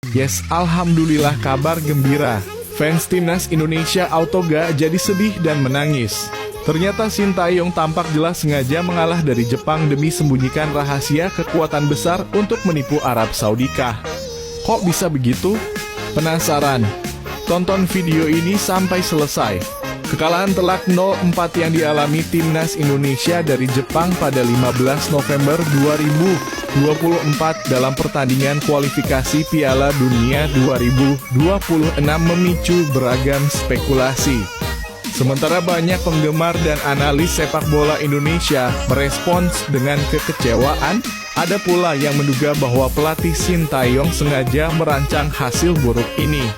Yes, alhamdulillah kabar gembira. Fans timnas Indonesia Autoga jadi sedih dan menangis. Ternyata Sintayong tampak jelas sengaja mengalah dari Jepang demi sembunyikan rahasia kekuatan besar untuk menipu Arab Saudi kah? Kok bisa begitu? Penasaran? Tonton video ini sampai selesai. Kekalahan telak 0-4 yang dialami timnas Indonesia dari Jepang pada 15 November 2024 dalam pertandingan kualifikasi Piala Dunia 2026 memicu beragam spekulasi. Sementara banyak penggemar dan analis sepak bola Indonesia merespons dengan kekecewaan, ada pula yang menduga bahwa pelatih Sintayong sengaja merancang hasil buruk ini.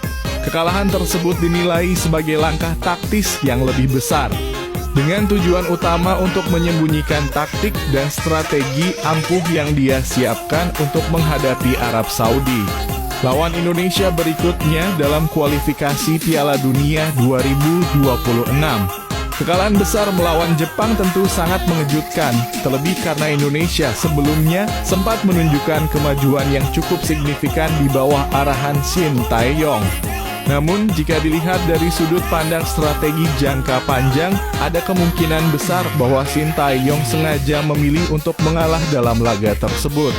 Kekalahan tersebut dinilai sebagai langkah taktis yang lebih besar, dengan tujuan utama untuk menyembunyikan taktik dan strategi ampuh yang dia siapkan untuk menghadapi Arab Saudi, lawan Indonesia berikutnya dalam kualifikasi Piala Dunia 2026. Kekalahan besar melawan Jepang tentu sangat mengejutkan, terlebih karena Indonesia sebelumnya sempat menunjukkan kemajuan yang cukup signifikan di bawah arahan Sintayong. Namun, jika dilihat dari sudut pandang strategi jangka panjang, ada kemungkinan besar bahwa Sintayong sengaja memilih untuk mengalah dalam laga tersebut.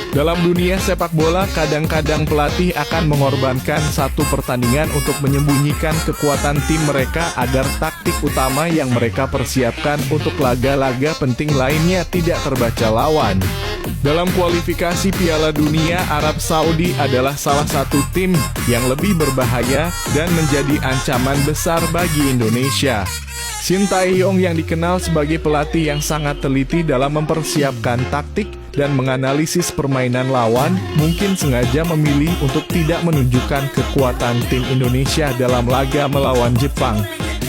Dalam dunia sepak bola, kadang-kadang pelatih akan mengorbankan satu pertandingan untuk menyembunyikan kekuatan tim mereka agar taktik utama yang mereka persiapkan untuk laga-laga penting lainnya tidak terbaca lawan. Dalam kualifikasi Piala Dunia, Arab Saudi adalah salah satu tim yang lebih berbahaya dan menjadi ancaman besar bagi Indonesia. Sintayong yang dikenal sebagai pelatih yang sangat teliti dalam mempersiapkan taktik dan menganalisis permainan lawan, mungkin sengaja memilih untuk tidak menunjukkan kekuatan tim Indonesia dalam laga melawan Jepang.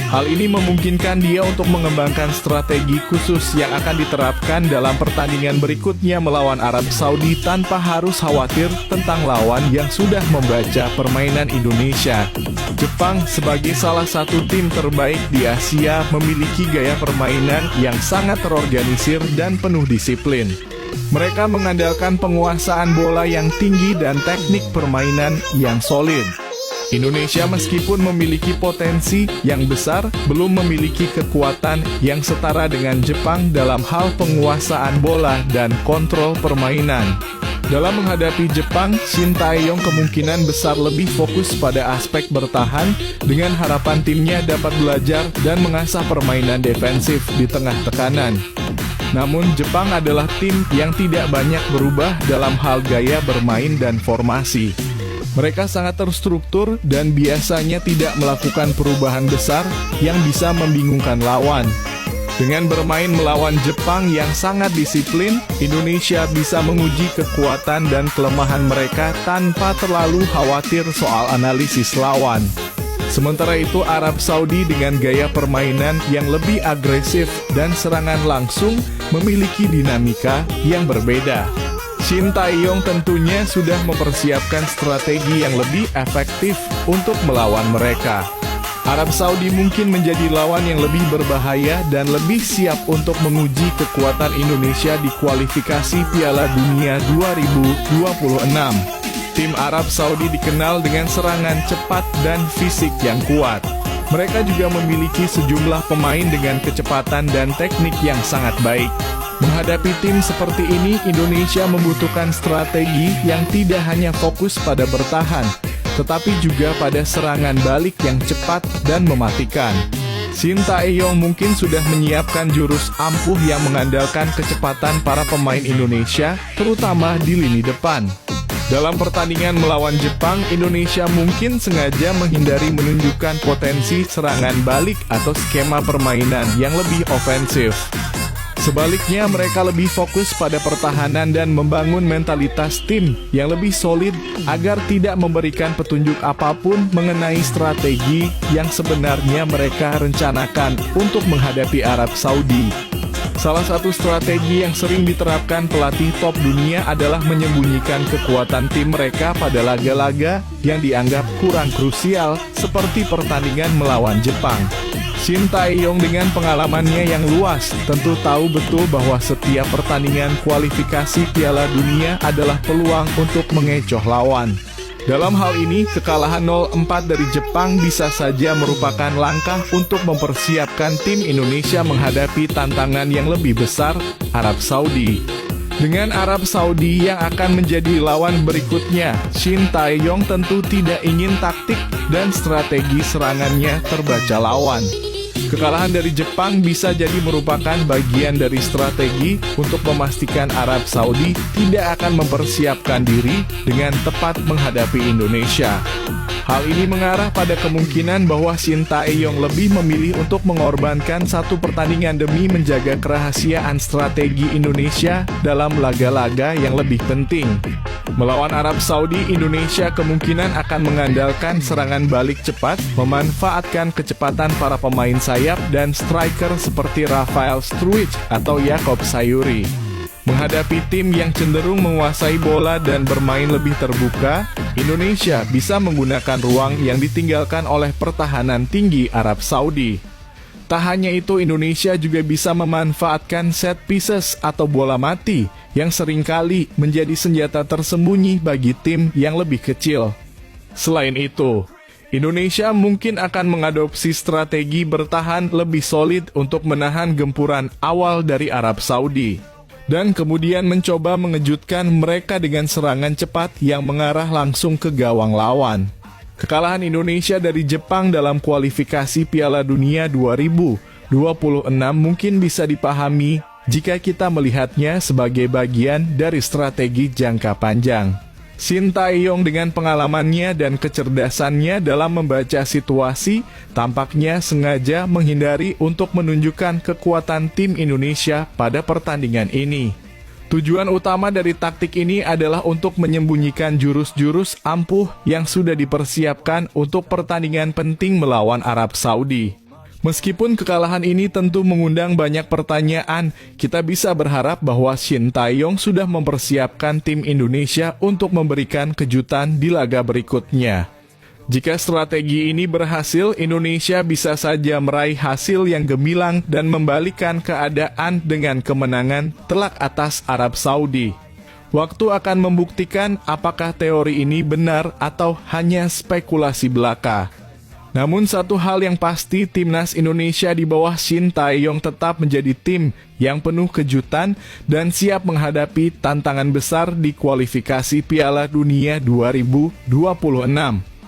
Hal ini memungkinkan dia untuk mengembangkan strategi khusus yang akan diterapkan dalam pertandingan berikutnya melawan Arab Saudi tanpa harus khawatir tentang lawan yang sudah membaca permainan Indonesia. Jepang sebagai salah satu tim terbaik di Asia memiliki gaya permainan yang sangat terorganisir dan penuh disiplin. Mereka mengandalkan penguasaan bola yang tinggi dan teknik permainan yang solid. Indonesia meskipun memiliki potensi yang besar, belum memiliki kekuatan yang setara dengan Jepang dalam hal penguasaan bola dan kontrol permainan. Dalam menghadapi Jepang, Sintayong kemungkinan besar lebih fokus pada aspek bertahan, dengan harapan timnya dapat belajar dan mengasah permainan defensif di tengah tekanan. Namun, Jepang adalah tim yang tidak banyak berubah dalam hal gaya bermain dan formasi. Mereka sangat terstruktur dan biasanya tidak melakukan perubahan besar yang bisa membingungkan lawan. Dengan bermain melawan Jepang yang sangat disiplin, Indonesia bisa menguji kekuatan dan kelemahan mereka tanpa terlalu khawatir soal analisis lawan. Sementara itu, Arab Saudi dengan gaya permainan yang lebih agresif dan serangan langsung memiliki dinamika yang berbeda. Sintayong tentunya sudah mempersiapkan strategi yang lebih efektif untuk melawan mereka. Arab Saudi mungkin menjadi lawan yang lebih berbahaya dan lebih siap untuk menguji kekuatan Indonesia di kualifikasi Piala Dunia 2026. Tim Arab Saudi dikenal dengan serangan cepat dan fisik yang kuat. Mereka juga memiliki sejumlah pemain dengan kecepatan dan teknik yang sangat baik. Menghadapi tim seperti ini, Indonesia membutuhkan strategi yang tidak hanya fokus pada bertahan, tetapi juga pada serangan balik yang cepat dan mematikan. Sintayong mungkin sudah menyiapkan jurus ampuh yang mengandalkan kecepatan para pemain Indonesia, terutama di lini depan. Dalam pertandingan melawan Jepang, Indonesia mungkin sengaja menghindari menunjukkan potensi serangan balik atau skema permainan yang lebih ofensif. Sebaliknya, mereka lebih fokus pada pertahanan dan membangun mentalitas tim yang lebih solid agar tidak memberikan petunjuk apapun mengenai strategi yang sebenarnya mereka rencanakan untuk menghadapi Arab Saudi. Salah satu strategi yang sering diterapkan pelatih top dunia adalah menyembunyikan kekuatan tim mereka pada laga-laga yang dianggap kurang krusial, seperti pertandingan melawan Jepang. Sintayong dengan pengalamannya yang luas tentu tahu betul bahwa setiap pertandingan kualifikasi Piala Dunia adalah peluang untuk mengecoh lawan. Dalam hal ini, kekalahan 0-4 dari Jepang bisa saja merupakan langkah untuk mempersiapkan tim Indonesia menghadapi tantangan yang lebih besar, Arab Saudi. Dengan Arab Saudi yang akan menjadi lawan berikutnya, Shin Tae-yong tentu tidak ingin taktik dan strategi serangannya terbaca lawan. Kekalahan dari Jepang bisa jadi merupakan bagian dari strategi untuk memastikan Arab Saudi tidak akan mempersiapkan diri dengan tepat menghadapi Indonesia. Hal ini mengarah pada kemungkinan bahwa Shin Tae-yong lebih memilih untuk mengorbankan satu pertandingan demi menjaga kerahasiaan strategi Indonesia dalam laga-laga yang lebih penting. Melawan Arab Saudi, Indonesia kemungkinan akan mengandalkan serangan balik cepat, memanfaatkan kecepatan para pemain sayap dan striker seperti Rafael Struijk atau Jakob Sayuri. Menghadapi tim yang cenderung menguasai bola dan bermain lebih terbuka, Indonesia bisa menggunakan ruang yang ditinggalkan oleh pertahanan tinggi Arab Saudi. Tak hanya itu, Indonesia juga bisa memanfaatkan set pieces atau bola mati yang seringkali menjadi senjata tersembunyi bagi tim yang lebih kecil. Selain itu, Indonesia mungkin akan mengadopsi strategi bertahan lebih solid untuk menahan gempuran awal dari Arab Saudi, dan kemudian mencoba mengejutkan mereka dengan serangan cepat yang mengarah langsung ke gawang lawan. Kekalahan Indonesia dari Jepang dalam kualifikasi Piala Dunia 2026 mungkin bisa dipahami jika kita melihatnya sebagai bagian dari strategi jangka panjang. Shin Tae-yong dengan pengalamannya dan kecerdasannya dalam membaca situasi tampaknya sengaja menghindari untuk menunjukkan kekuatan tim Indonesia pada pertandingan ini. Tujuan utama dari taktik ini adalah untuk menyembunyikan jurus-jurus ampuh yang sudah dipersiapkan untuk pertandingan penting melawan Arab Saudi. Meskipun kekalahan ini tentu mengundang banyak pertanyaan, kita bisa berharap bahwa Shin Tae-yong sudah mempersiapkan tim Indonesia untuk memberikan kejutan di laga berikutnya. Jika strategi ini berhasil, Indonesia bisa saja meraih hasil yang gemilang dan membalikkan keadaan dengan kemenangan telak atas Arab Saudi. Waktu akan membuktikan apakah teori ini benar atau hanya spekulasi belaka. Namun satu hal yang pasti, timnas Indonesia di bawah Shin Tae-yong tetap menjadi tim yang penuh kejutan dan siap menghadapi tantangan besar di kualifikasi Piala Dunia 2026.